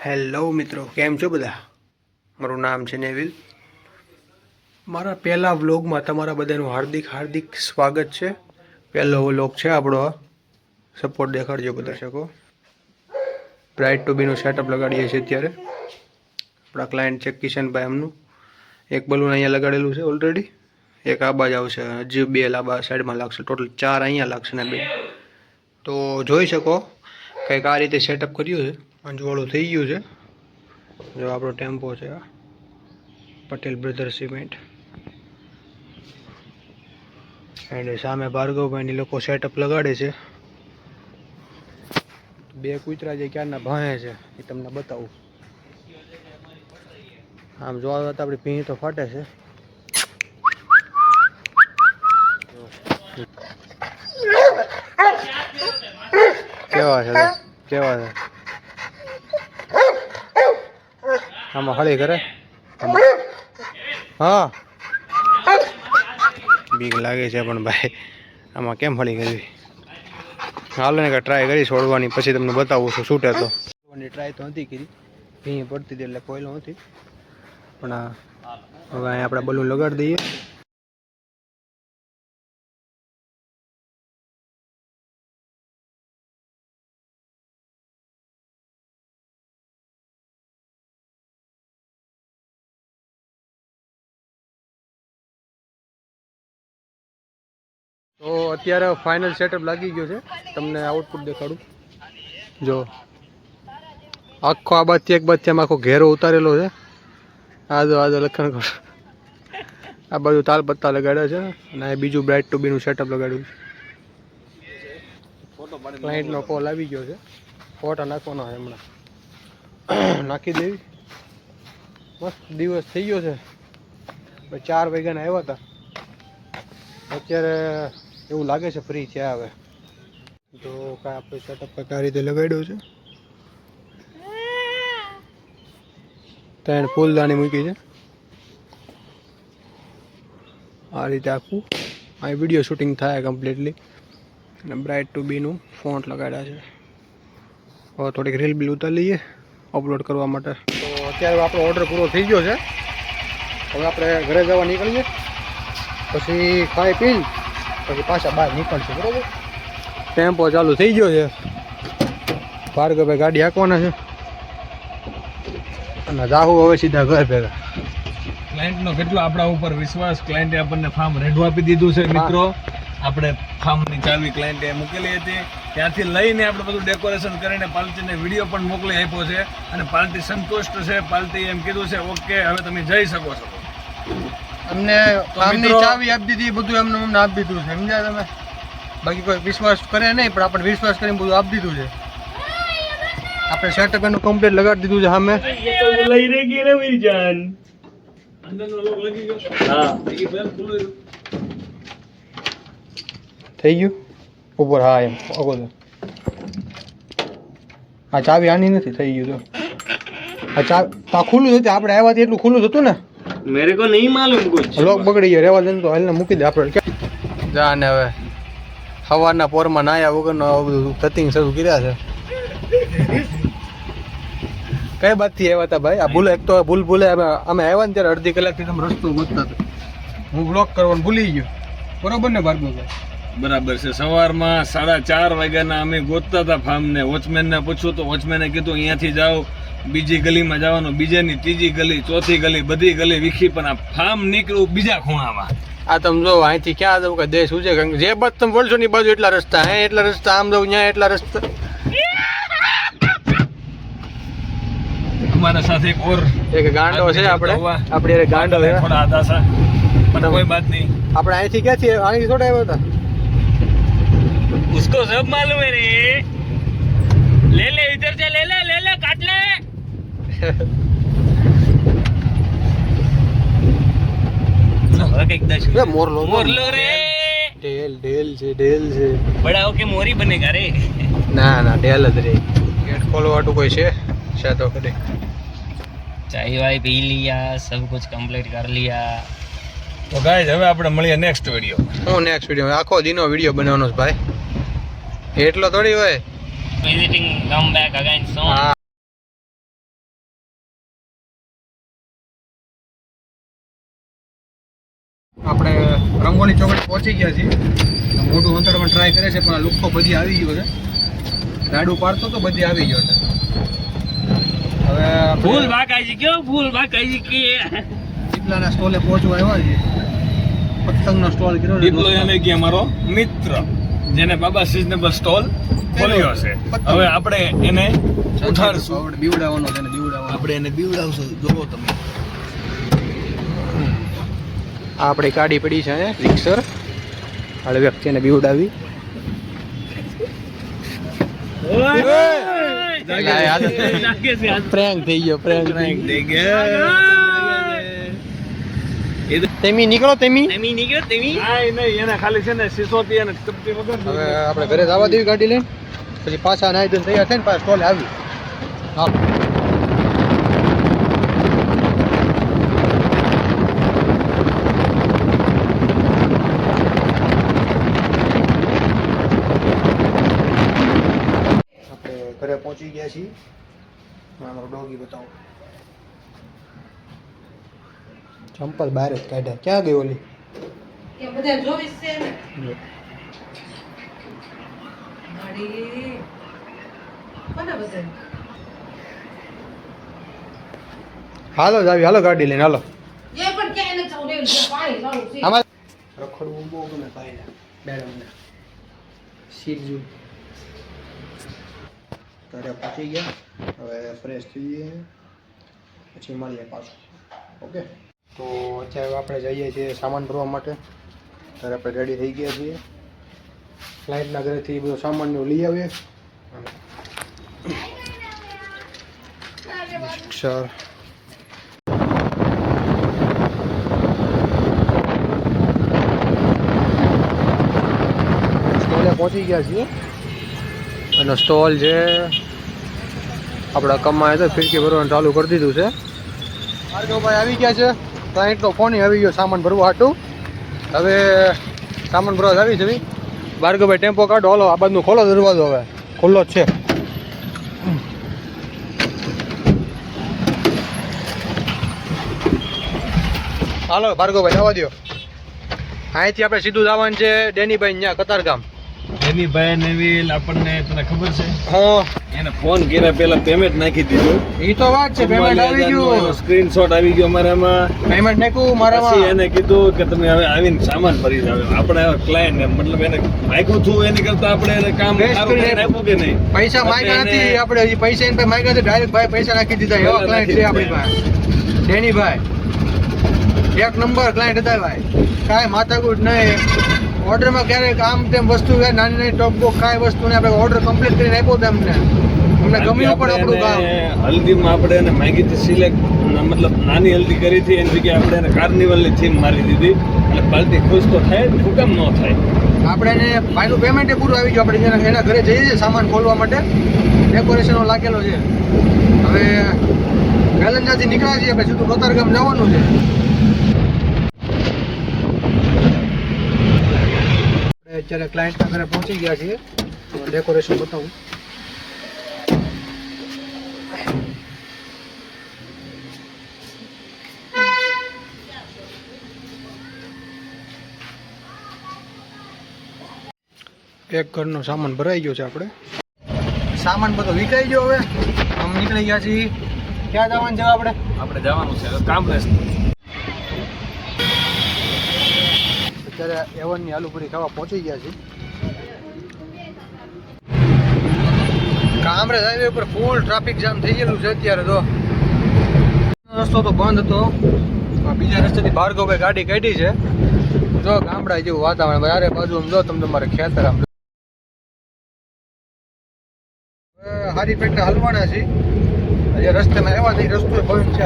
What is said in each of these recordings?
Hello મિત્રો, કેમ છો બધા? મારું નામ છે નેવિલ. મારા પહેલા વ્લોગમાં તમારા બધાનું હાર્દિક સ્વાગત છે. પહેલો વ્લોગ છે આપણો. સપોર્ટ દેખાડજો બધા શકો. બ્રાઇટ ટુબીનું સેટઅપ લગાડીએ છીએ અત્યારે. આપણા ક્લાયન્ટ છે કિશનભાઈ. એમનું એક બલૂન અહીંયા લગાડેલું છે ઓલરેડી. એક આ બાજુ આવશે, હજી બે લાંબા સાઈડમાં લાગશે. ટોટલ 4 અહીંયા લાગશે ને 2. તો જોઈ શકો કંઈક આ રીતે સેટઅપ કર્યું છે. અંજવાળું થઈ ગયું છે. જો આપણો ટેમ્પો છે, પટેલ બ્રધર સિમેન્ટ, એન્ડ સામે ભાર્ગવભાઈની લોકો સેટઅપ લગાડે છે. 2 કૂતરા જે ક્યારના ભાંહે છે એ તમને બતાવું. આમ જોવા જતા આપણી ભીંગ તો ફાટે છે. કેવા છે કેવા છે આમાં હળી કરે. હા, બીક લાગે છે પણ ભાઈ આમાં કેમ હળી કરવી? હાલો ને કે ટ્રાય કરી છોડવાની, પછી તમને બતાવું છું છૂટે તો. ટ્રાય તો નથી કરી, ભીંગ પડતી હતી એટલે કોયલો નથી. પણ હવે અહીંયા આપણે બલૂન લગાડી દઈએ. તો અત્યારે ફાઇનલ સેટઅપ લાગી ગયો છે. તમને આઉટપુટ દેખાડું. જો આખો આ બાજુથી એક બાજુથી આમ આખો ઘેરો ઉતારેલો છે. આજો લખણ કરો. આ બાજુ તાલ પત્તા લગાડ્યા છે અને આ બીજું બ્રાઇટ ટુબીનું સેટઅપ લગાડ્યું છે. ક્લાયન્ટનો કોલ આવી ગયો છે. ફોટા નાખવાનો છે હમણાં. નાખી દેવી. મસ્ત દિવસ થઈ ગયો છે. 4 વાગ્યાના આવ્યા હતા. અત્યારે એવું લાગે છે ફ્રી છે હવે. તો કાંઈ આપણે સેટઅપ કંઈક આ રીતે લગાડ્યું છે. 3 ફૂલદાની મૂકી છે આ રીતે આખું. આ વિડીયો શૂટિંગ થાય કમ્પ્લીટલી. અને બ્રાઇટ ટુબીનું ફોન્ટ લગાડ્યા છે. હવે થોડીક રીલ બિલ ઉતારી લઈએ અપલોડ કરવા માટે. તો અત્યારે આપણો ઓર્ડર પૂરો થઈ ગયો છે. હવે આપણે ઘરે જવા નીકળીએ, પછી ખાઈ પી પછી પાછા બહાર નીકળશું. બરાબર, ટેમ્પો ચાલુ થઈ ગયો છે. ભાર્ગવભાઈ ગાડી હાંકવાના છે અને રાહુ હવે સીધા ઘર ભેગા. ક્લાયન્ટનો કેટલો આપણા ઉપર વિશ્વાસ. ક્લાયન્ટે આપણને ફાર્મ રેડવા આપી દીધું છે મિત્રો. આપણે ફાર્મની ચાવી ક્લાયન્ટે મૂકેલી હતી, ત્યાંથી લઈને આપણે બધું ડેકોરેશન કરીને પાર્ટીને વિડીયો પણ મોકલી આપ્યો છે અને પાર્ટી સંતુષ્ટ છે. પાર્ટી એમ કીધું છે ઓકે હવે તમે જઈ શકો છો. અમને ફાર્મની ચાવી આપી દીધી, બધું એમને આપી દીધું છે. સમજ્યા તમે? બાકી કોઈ વિશ્વાસ કરે નહીં, પણ આપણે વિશ્વાસ કરીને બધું આપી દીધું છે. આપણે સેટઅપ એનું કમ્પ્લીટ લગાડી દીધું છે. સામે લઈ રહી ગઈ ને મેરી જાન. અંદરનો લોક લગી ગયો. હા, એ બેલ ખુલ્લું થઈ ગયું ઉપર. હા એમ અગોદર આ ચાવી આની નથી. થઈ ગયું તો આ ખુલ્લું હતું. આપણે આવ્યા એટલું ખુલ્લું હતું ને. મેરે કો નહીં માલુમ કુછ. લોક બગડી ગયો. રહેવા દે તો હાલને મૂકી દે આપણે. જા ને હવે સવારના પોરમાં નાયા વગરનો આવું બધું કટિંગ શરૂ કર્યા છે. કઈ બાજુથી આવ્યા હતા ભાઈ? આ ભૂલે એક તો ભૂલે અમે આવ્યા ને ત્યારે અડધી કલાકથી તમે રસ્તો ગોતતા હતા. હું બ્લોક કરવાનું ભૂલી ગયો. બરોબર ને ભાર્ગવભાઈ? બરાબર છે. સવારમાં 4:30 વાગ્યાના અમે ગોતતા હતા ફાર્મને. વોચમેનને પૂછ્યું તો વોચમેને કીધું અહીંયાથી જાઓ, બીજી ગલીમાં જવાનું, બીજાની ત્રીજી ગલી, ચોથી ગલી, બધી ગલી વીખી, પણ આ ફાર્મ નીકળ્યું બીજા ખૂણામાં. આ તમે જો અહીંથી ક્યાં જવું કે દેશ ઉજે, કારણ કે જે બાજુ તમે બોલશો ને એ બાજુ એટલા રસ્તા, હે એટલા રસ્તા, આમ જવું ત્યાં એટલા રસ્તા. हमारे साथ एक ગાંડો છે આપણે ગાંડો છે. थोड़ा आधा सा पर कोई बात नहीं. આપણે અહીંથી ક્યાંથી અહીંથી થોડા આવ્યા હતા. उसको सब मालूम है रे. ले ले इधर से ले ले काट ले. મોરલો रे. ઢેલ છે बड़ा होके मोरी बनेगा रे. ના ઢેલ જ રે. ગેટ ખોલવાટું કોઈ છે તો કરે. चाय वाय पी लिया, सब कुछ कंप्लीट कर लिया. तो गाइस હવે આપણે મળીએ નેક્સ્ટ વિડિયો. હું નેક્સ્ટ વિડિયો આખો દીનો વિડિયો બનાવવાનો છે ભાઈ. એટલો થોડી હોય. વિઝિટિંગ કમ બેક અગેન સોન. આપણે રંગોલી ચોકડી પહોંચી ગયા છીએ. મોટું અંતરમાં ટ્રાય કરે છે પણ આ લુખ્ખો બધી આવી ગયો છે. રાડું પાડતો તો બધી આવી ગયો છે. હવે ફૂલ બાકાજી કયો ફૂલ બાકાજી કે દીપલાના સ્ટોલે પહોંચવા આવ્યા છીએ. પતંગનો સ્ટોલ કર્યો છે. દીપલો એને કે અમારો મિત્ર જેને બાબા સિઝનેબલ સ્ટોલ ખોલ્યો છે. હવે આપણે એને ઉઠાડશું. આપણે બીવડાવવાનો છે ને બીવડાવવાનો. આપણે એને બીવડાવશું. જોવો તમે આ આપણી ગાડી પડી છે ને રિક્ષર. હાલ વ્યક્તિને બીવડાવી. પ્રેન્ક થઈ ગયો પ્રેન્ક થઈ ગયો. તેમી નીકળો તેમી. આ નહીં એને ખાલી છે ને સિસોટી અને ચપટી વગર હવે આપણે ઘરે જવા દેવી ગાડી લઈને પછી પાછા નાઈ ધોઈને તૈયાર થઈને પાછા સ્ટોલે આવી. હા આપણે ઘરે પહોંચી ગયા છીએ. મારો ડોગી બતાવો. ચંપલ બહાર જ કાઢ્યા. ક્યાં ગઈ ઓલી? કે બધા જોઈશ છે ને મારી કોને બધા હાલો જાવી હાલો ગાડી લઈને હાલો. એ પણ ક્યાંય ન ચાવ રે પાણી ચાલુ છે આમાં રખડવું બહુ ગમે ભાઈને બેડમને સીરજુ. ઘરે પહોંચી ગયા. હવે ફ્રેશ થઈએ પછી મળીએ પાછું. ઓકે તો અત્યારે આપણે જઈએ છીએ સામાન ભરવા માટે. ત્યારે આપણે રેડી થઈ ગયા છીએ. ક્લાયન્ટના ઘરેથી બધો સામાન લઈ આવીએ. મિક્સર સ્ટોલે પહોંચી ગયા છીએ. અને સ્ટોલ છે આપણા કમાય તો ફિરકી ભરવાનું ચાલુ કરી દીધું છે. ભાર્ગવભાઈ આવી ગયા છે. ક્લાયન્ટનો ફોન આવી ગયો સામાન ભરવા હાટું. હવે સામાન ભરવા આવી છે. ભાર્ગવભાઈ ટેમ્પો કાઢો હાલો. આ બાજુનો ખોલો દરવાજો. હવે ખુલ્લો જ છે. હાલો ભાર્ગવભાઈ જવા દો. અહીંથી આપણે સીધું જવાનું છે ડેનીભાઈ ત્યાં કતારગામ. ડેનીભાઈ નેવિલ આપણને તને ખબર છે હા એને ફોન કર્યા પહેલા પેમેન્ટ નાખી દીધું. એ તો વાત છે. પેમેન્ટ આવી ગયું. સ્ક્રીનશોટ આવી ગયો મારામાં. પેમેન્ટ નાખ્યું પછી મારામાં. એને કીધું કે તમે હવે આવીને સામાન ભરી જાવ. આપણે ક્લાયન્ટ મતલબ એને માગ્યું હતું એની કરતા આપણે એને કામ Best સારું કરીને આપ્યું કે નહીં. પૈસા માંગ્યા નથી આપણે. હજી પૈસા એને માંગ્યા નથી. ડાયરેક્ટ ભાઈ પૈસા નાખી દીધા. એવા ક્લાયન્ટ છે આપણી પાસે. ડેનીભાઈ એક નંબર ક્લાયન્ટ હતા ભાઈ. કાંઈ માથાકૂટ નહીં. ઓર્ડરમાં ક્યારેક આમ તેમ વસ્તુ નાની નાની ટોપબોક કાંઈ વસ્તુને આપણે ઓર્ડર કમ્પ્લીટ કરીને આપ્યો હતો અમને. અમને ગમ્યું પણ આપણું કામ. હલ્દીમાં આપણે એને માંગી હતી સિલેક્ટ મતલબ નાની હલ્દી કરી હતી એની જગ્યાએ આપણે એને કાર્નિવલની થીમ મારી દીધી. એટલે પાર્ટી ખુશ તો થાય ને શું કામ ન થાય. આપણે એને ભાઈનું પેમેન્ટ પૂરું આવી ગયું. આપણે એના ઘરે જઈએ છીએ સામાન ખોલવા માટે. ડેકોરેશનો લાગેલો છે. હવે વેલંજાથી નીકળ્યા છીએ. આપણે સીધું કતારગામ જવાનું છે. અત્યારે ક્લાયન્ટના ઘરે પહોંચી ગયા છીએ. ડેકોરેશન બતાવું. એક ઘરનો સામાન ભરાઈ ગયો છે. આપણે સામાન બધો વિકાઈ ગયો. હવે આમ નીકળી ગયા છીએ. ક્યાં જવાનું છે આપણે? આપણે જવાનું છે કામ રહેશે. અત્યારે એવનની આલુપુરી ખાવા પહોંચી ગયા છે. કામરેજ હાઈવે ઉપર ફૂલ ટ્રાફિક જામ થઈ ગયેલું છે અત્યારે. તો રસ્તો તો બંધ હતો. બીજા રસ્તેથી ભાર્ગવભાઈ ગાડી કાઢી છે. જો ગામડા જેવું વાતાવરણ. યારે બાજુ આમ જો તમે તમારે ખેતર આમ હારી પેટના હલવાના છે. જે રસ્તામાં આવ્યા હતા એ રસ્તો બંધ છે.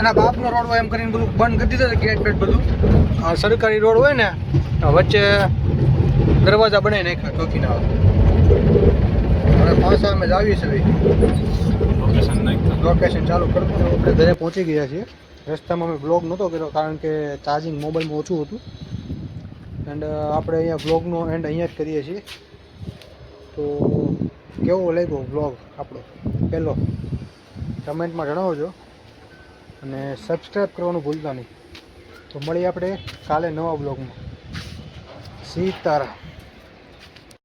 એના બાપનો રોડ હોય એમ કરીને બધું બંધ કરી દીધો છે. ગેટ બેટ બધું. સરકારી રોડ હોય ને વચ્ચે દરવાજા બનાવી નાખ્યા ટોકીના. હવે પાછા અમે જ આવીએ છીએ. લોકેશન ચાલુ કરતું. આપણે ઘરે પહોંચી ગયા છીએ. રસ્તામાં અમે બ્લોગ નહોતો કર્યો કારણ કે ચાર્જિંગ મોબાઈલમાં ઓછું હતું. એન્ડ આપણે અહીંયા બ્લોગનો એન્ડ અહીંયા જ કરીએ છીએ. તો કેવો લાગ્યો બ્લોગ આપણો પહેલો કમેન્ટમાં જણાવજો. અને સબસ્ક્રાઈબ કરવાનું ભૂલતા નહીં. તો મળીએ આપણે કાલે નવા બ્લોગમાં. સીતારામ.